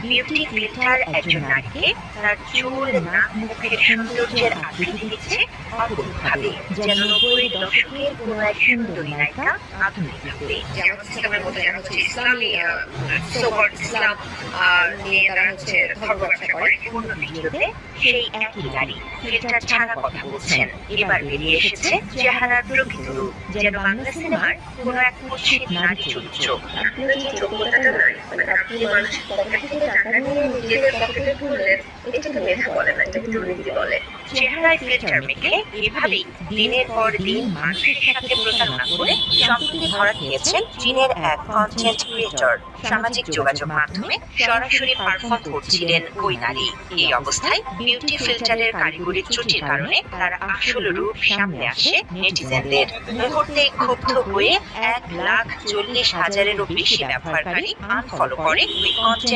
Beauty filter একজন নারীকে তার চুল, নাক, মুখের সৌন্দর্যের আকৃতি দিচ্ছে অদ্ভুতভাবে, যেন ৯০ দশকের কোনো এক সুন্দরী নায়িকা আধুনিক রূপে। যেমন ইসলামের মতো যারা হচ্ছে ইসলামী সোকল্ড ইসলাম নিয়ে তারা হচ্ছে ধর্ম ব্যবসা করে। অন্য ভিডিওতে সেই একই নারী ফিল্টার ছাড়া কথা বলছেন। এবার বেরিয়ে এসেছে চেহারার প্রকৃত রূপ, যেন বাংলা সিনেমার কোনো এক কুৎসিত নারী চরিত্র। আপনার যে যোগ্যতাটা নাই, মানে আপনি মানুষের পকেট থেকে টাকা নিয়ে নিজেদের পকেটে তুললেন, এটা তো মেধা বলে না, এটাকে দুর্নীতি বলে। চেহারায় ফিল্টার মেখে এভাবেই দিনের পর দিন মানুষের সাথে প্রতারণা করে সম্প্রতি ধরা দিয়েছেন চীনের এক কন্টেন্ট ক্রিয়েটর। সামাজিক যোগাযোগ মাধ্যমে সরাসরি পারফর্ম করছিলেন ওই নারী। এই অবস্থায় বিউটি ফিল্টারের কারিগরি ত্রুটির কারণে তার আসল রূপ সামনে আসে নেটিজেনদের। মুহূর্তে ক্ষুব্ধ হয়ে ১,৪০,০০০-এরও বেশি ব্যবহারকারী আনফলো করে ওই কন্টেন্ট